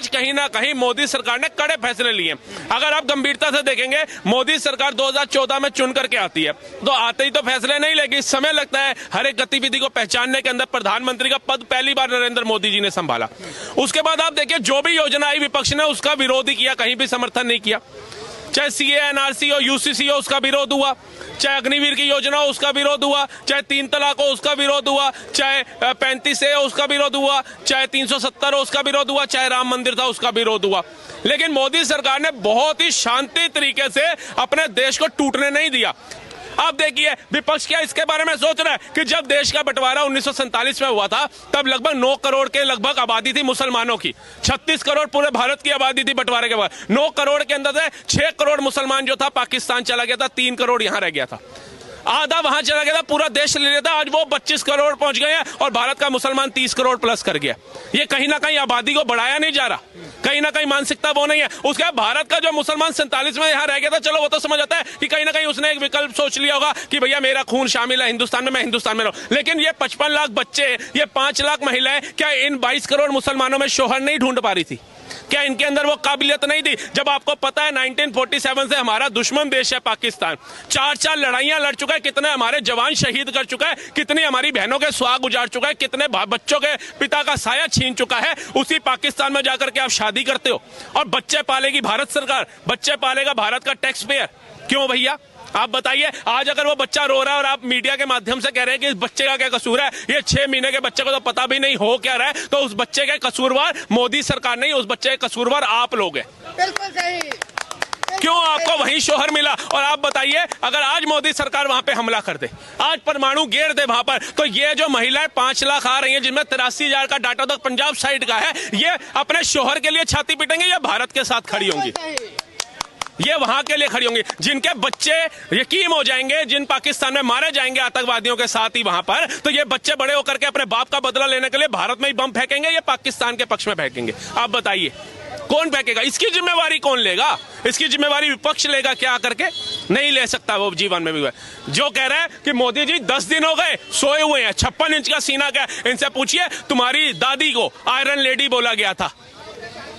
आज कहीं ना कहीं मोदी सरकार ने कड़े फैसले लिए। अगर आप गंभीरता से देखेंगे, मोदी सरकार 2014 में चुन करके आती है तो आते ही तो फैसले नहीं लेगी, समय लगता है। हर एक गतिविधि को पहचानने के अंदर प्रधानमंत्री का पद पहली बार नरेंद्र मोदी जी ने संभाला। उसके बाद आप देखिए, जो भी योजना आई विपक्ष ने उसका विरोध ही किया, कहीं भी समर्थन नहीं किया। चाहे सीए एनआरसी हो, यूसीसी हो, उसका विरोध हुआ। चाहे अग्निवीर की योजना हो, उसका विरोध हुआ। चाहे 3 तलाक हो, उसका विरोध हुआ। चाहे 35A हो, उसका विरोध हुआ। चाहे 370 हो, उसका विरोध हुआ। चाहे राम मंदिर था, उसका विरोध हुआ। लेकिन मोदी सरकार ने बहुत ही शांति तरीके से अपने देश को टूटने नहीं दिया। आप देखिए, विपक्ष क्या इसके बारे में सोच रहा है कि जब देश का बंटवारा 1947 में हुआ था, तब लगभग 9 करोड़ के लगभग आबादी थी मुसलमानों की। 36 करोड़ पूरे भारत की आबादी थी बंटवारे के बाद। 9 करोड़ के अंदर से 6 करोड़ मुसलमान जो था पाकिस्तान चला गया था, 3 करोड़ यहां रह गया था, आधा वहां चला गया था, पूरा देश ले लिया था। आज वो 25 करोड़ पहुंच गए हैं और भारत का मुसलमान 30 करोड़ प्लस कर गया। ये कहीं ना कहीं आबादी को बढ़ाया नहीं जा रहा, कहीं ना कहीं मानसिकता वो नहीं है। उसके बाद भारत का जो मुसलमान 47 में यहां रह गया था, चलो वो तो समझ आता है कि कहीं ना कहीं उसने एक विकल्प सोच लिया होगा कि भैया मेरा खून शामिल है हिंदुस्तान में, मैं हिंदुस्तान में रहूं। लेकिन ये 55 लाख बच्चे, ये 5 लाख महिलाएं, क्या इन 22 करोड़ मुसलमानों में शोहर नहीं ढूंढ पा रही थी? क्या इनके अंदर वो काबिलियत नहीं थी? जब आपको पता है 1947 से हमारा दुश्मन देश है पाकिस्तान, 4 लड़ाइयां लड़ चुका है, कितने हमारे जवान शहीद कर चुका है, कितनी हमारी बहनों के सुहाग उजाड़ चुका है, कितने बच्चों के पिता का साया छीन चुका है। उसी पाकिस्तान में जाकर के आप शादी करते हो और बच्चे पालेगी भारत सरकार, बच्चे पालेगा भारत का टैक्स पेयर। क्यों भैया, आप बताइए। आज अगर वो बच्चा रो रहा है और आप मीडिया के माध्यम से कह रहे हैं कि इस बच्चे का क्या कसूर है, ये 6 महीने के बच्चे को तो पता भी नहीं हो क्या रहा है, तो उस बच्चे के कसूरवार मोदी सरकार नहीं, उस बच्चे के कसूरवार आप लोग हैं। बिल्कुल सही। क्यों आपको वही शोहर मिला? और आप बताइए, अगर आज मोदी सरकार वहां पे हमला कर दे, आज परमाणु गिर दे वहां पर, तो ये जो महिलाएं 5 लाख आ रही हैं, जिनमें 83,000 का डाटा तो पंजाब साइड का है, ये अपने शोहर के लिए छाती पीटेंगे या भारत के साथ खड़ी होंगी? ये वहां के लिए खड़ी होंगी। जिनके बच्चे यकीम हो जाएंगे, जिन पाकिस्तान में मारे जाएंगे आतंकवादियों के साथ ही वहां पर, तो ये बच्चे बड़े होकर के अपने बाप का बदला लेने के लिए भारत में ही बम फेंकेंगे या पाकिस्तान के पक्ष में फेंकेंगे? आप बताइए, कौन फेंकेगा? इसकी जिम्मेवारी कौन लेगा? इसकी जिम्मेवारी विपक्ष लेगा क्या करके? नहीं ले सकता वो जीवन में भी। जो कह रहे हैं कि मोदी जी 10 दिन हो गए सोए हुए हैं, 56 इंच का सीना क्या, इनसे पूछिए। तुम्हारी दादी को आयरन लेडी बोला गया था,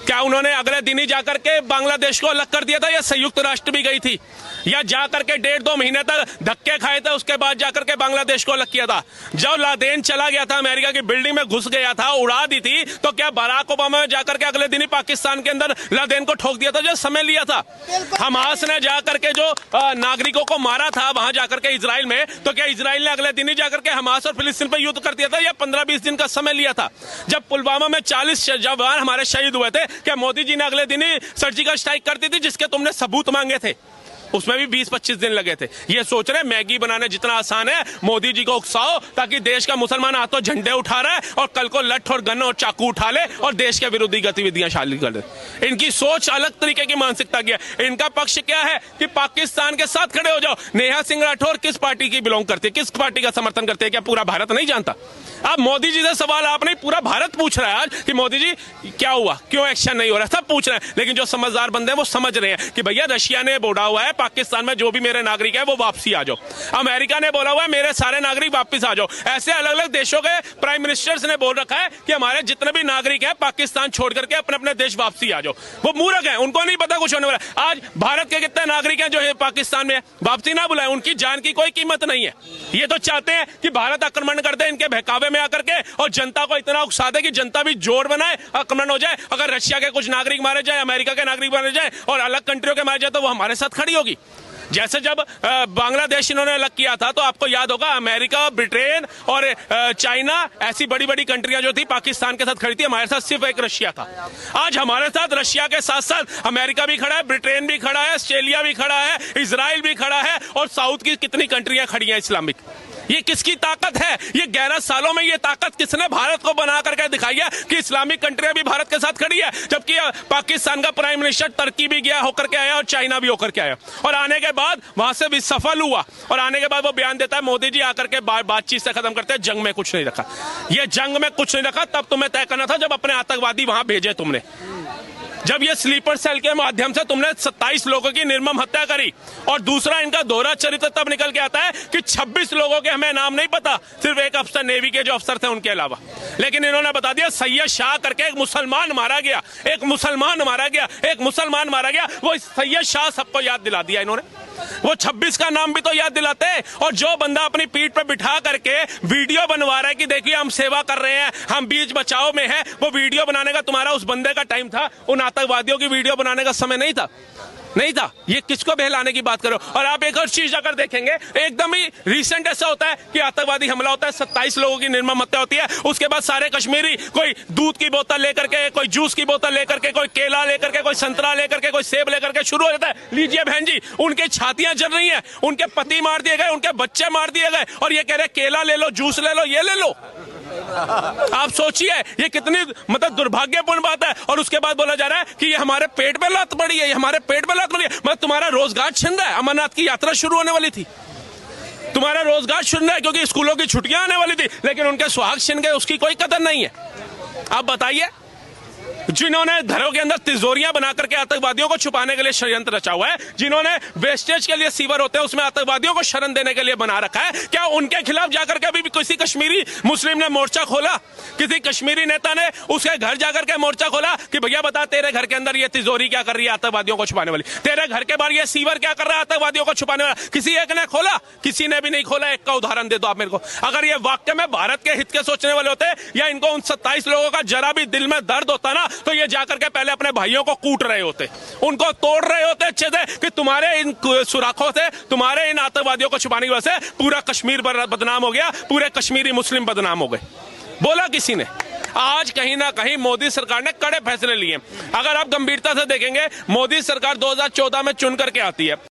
क्या उन्होंने अगले दिन ही जाकर के बांग्लादेश को अलग कर दिया था, या संयुक्त राष्ट्र भी गई थी, या जाकर के 1.5-2 महीने तक धक्के खाए थे, उसके बाद जाकर के बांग्लादेश को अलग किया था? जब लादेन चला गया था, अमेरिका की बिल्डिंग में घुस गया था, उड़ा दी थी, तो क्या बराक ओबामा ने जाकर के अगले दिन ही पाकिस्तान के अंदर लादेन को ठोक दिया था? जो समय लिया था हमास ने जाकर के जो नागरिकों को मारा था वहां जाकर के इजराइल में, तो क्या इजराइल ने अगले दिन ही जाकर के हमास और फिलिस्तीन पर युद्ध कर दिया था, या 15-20 दिन का समय लिया था? जब पुलवामा में 40 जवान हमारे शहीद हुए थे, क्या मोदी जी ने अगले दिन ही सर्जिकल स्ट्राइक कर दी थी, जिसके तुमने सबूत मांगे थे? उसमें भी 20-25 दिन लगे थे। ये सोच रहे मैगी बनाने जितना आसान है, मोदी जी को उकसाओ ताकि देश का मुसलमान हाथों झंडे उठा रहा है और कल को लठ और गन और चाकू उठा ले और देश के विरोधी गतिविधियां शामिल कर ले। इनकी सोच अलग तरीके की मानसिकता की है। इनका पक्ष क्या है कि पाकिस्तान के साथ खड़े हो जाओ। नेहा सिंह राठौर किस पार्टी की बिलोंग करती है, किस पार्टी का समर्थन करते हैं? क्या पूरा भारत नहीं जानता? अब मोदी जी से सवाल आप नहीं, पूरा भारत पूछ रहा है आज कि मोदी जी क्या हुआ, क्यों एक्शन नहीं हो रहा, सब पूछ रहे हैं। लेकिन जो समझदार बंदे हैं वो समझ रहे हैं कि भैया रशिया ने बोला हुआ है पाकिस्तान में जो भी मेरे नागरिक है वो वापसी आ जाओ, अमेरिका ने बोला हुआ है मेरे सारे नागरिक वापस आ जाओ। ऐसे अलग अलग देशों के प्राइम मिनिस्टर्स ने बोल रखा है कि हमारे जितने भी नागरिक हैं पाकिस्तान छोड़ करके अपने अपने देश वापसी आ जाओ। वो मूर्ख है, उनको नहीं पता कुछ होने वाला। आज भारत के कितने नागरिक हैं जो है पाकिस्तान में वापसी ना बुलाए, उनकी जान की कोई कीमत नहीं है। ये तो चाहते हैं कि भारत आक्रमण कर दे इनके बहकावे में आकर के, और जनता को इतना उकसा दे कि जनता भी जोर बनाए, आक्रमण हो जाए। अगर रशिया के कुछ नागरिक मारे जाए, अमेरिका के नागरिक मारे जाए और अलग कंट्रियों के मारे जाए, तो वो हमारे साथ खड़ी होगी। जैसे जब बांग्लादेश इन्होंने अलग किया था, तो आपको याद होगा अमेरिका, ब्रिटेन और चाइना, ऐसी बड़ी बड़ी कंट्रियां जो थी पाकिस्तान के साथ खड़ी थी, हमारे साथ सिर्फ एक रशिया था। आज हमारे साथ रशिया के साथ साथ अमेरिका भी खड़ा है, ब्रिटेन भी खड़ा है, ऑस्ट्रेलिया भी खड़ा है, इजराइल भी खड़ा है, और साउथ की कितनी कंट्रियां खड़ी हैं इस्लामिक। ये किसकी ताकत है? ये 11 सालों में ये ताकत किसने भारत को बना करके दिखाई है कि इस्लामिक कंट्रियां भी भारत के साथ खड़ी है? जबकि पाकिस्तान का प्राइम मिनिस्टर टर्की भी गया होकर के आया और चाइना भी होकर के आया, और आने के बाद वहां से भी सफल हुआ, और आने के बाद वो बयान देता है मोदी जी आकर के बातचीत से खत्म करते हैं, जंग में कुछ नहीं रखा। ये जंग में कुछ नहीं रखा तब तुम्हें तय करना था जब अपने आतंकवादी वहां भेजे तुमने। जब ये स्लीपर सेल के माध्यम से तुमने 27 लोगों की निर्मम हत्या करी, और दूसरा इनका दोहरा चरित्र तब निकल के आता है कि 26 लोगों के हमें नाम नहीं पता, सिर्फ एक अफसर नेवी के जो अफसर थे उनके अलावा, लेकिन इन्होंने बता दिया सैयद शाह करके एक मुसलमान मारा गया, एक मुसलमान मारा गया, एक मुसलमान मारा गया। वो सैयद शाह सबको याद दिला दिया इन्होंने, वो 26 का नाम भी तो याद दिलाते। और जो बंदा अपनी पीठ पे बिठा करके वीडियो बनवा रहा है कि देखिए हम सेवा कर रहे हैं, हम बीच बचाव में हैं, वो वीडियो बनाने का तुम्हारा उस बंदे का टाइम था, उन आतंकवादियों की वीडियो बनाने का समय नहीं था, नहीं था। ये किसको बहलाने की बात करो। और आप एक और चीज अगर देखेंगे, एकदम ही रिसेंट ऐसा होता है कि आतंकवादी हमला होता है, 27 लोगों की निर्मम हत्या होती है, उसके बाद सारे कश्मीरी कोई दूध की बोतल लेकर के, कोई जूस की बोतल लेकर के, कोई केला लेकर के, कोई संतरा लेकर के, कोई सेब लेकर के शुरू हो जाता है, लीजिए बहन जी, उनकी छातियां जल रही हैं, उनके पति मार दिए गए, उनके बच्चे मार दिए गए, और ये कह रहे केला ले लो, जूस ले लो, ये ले लो। आप सोचिए ये कितनी मतलब दुर्भाग्यपूर्ण बात है। और उसके बाद बोला जा रहा है कि ये हमारे पेट पे लात पड़ी है, ये हमारे पेट पे लात पड़ी है। मतलब तुम्हारा रोजगार छिन रहा है, अमरनाथ की यात्रा शुरू होने वाली थी, तुम्हारा रोजगार छिन रहा है क्योंकि स्कूलों की छुट्टियां आने वाली थी, लेकिन उनके सुहाग छिन गए, उसकी कोई कदर नहीं है। आप बताइए, जिन्होंने घरों के अंदर तिजोरियां बना करके आतंकवादियों को छुपाने के लिए षड्यंत्र रचा हुआ है, जिन्होंने वेस्टेज के लिए सीवर होते हैं उसमें आतंकवादियों को शरण देने के लिए बना रखा है, क्या उनके खिलाफ जाकर के अभी भी किसी कश्मीरी मुस्लिम ने मोर्चा खोला? किसी कश्मीरी नेता ने उसके घर जाकर के मोर्चा खोला कि भैया बता तेरे घर के अंदर ये तिजोरी क्या कर रही है आतंकवादियों को छुपाने वाली, तेरे घर के बाहर ये सीवर क्या कर रहा है आतंकवादियों को छुपाने वाला? किसी एक ने खोला? किसी ने भी नहीं खोला। एक का उदाहरण दे दो आप मेरे को। अगर ये वाकई में भारत के हित के सोचने वाले होते या इनको उन 27 लोगों का जरा भी दिल में दर्द होता ना, तो ये जाकर के पहले अपने भाइयों को कूट रहे होते, उनको तोड़ रहे होते अच्छे से कि तुम्हारे इन सुराखों से, तुम्हारे इन आतंकवादियों को छुपाने की वजह से पूरा कश्मीर बदनाम हो गया, पूरे कश्मीरी मुस्लिम बदनाम हो गए। बोला किसी ने? आज कहीं ना कहीं मोदी सरकार ने कड़े फैसले लिए। अगर आप गंभीरता से देखेंगे, मोदी सरकार 2014 में चुन करके आती है,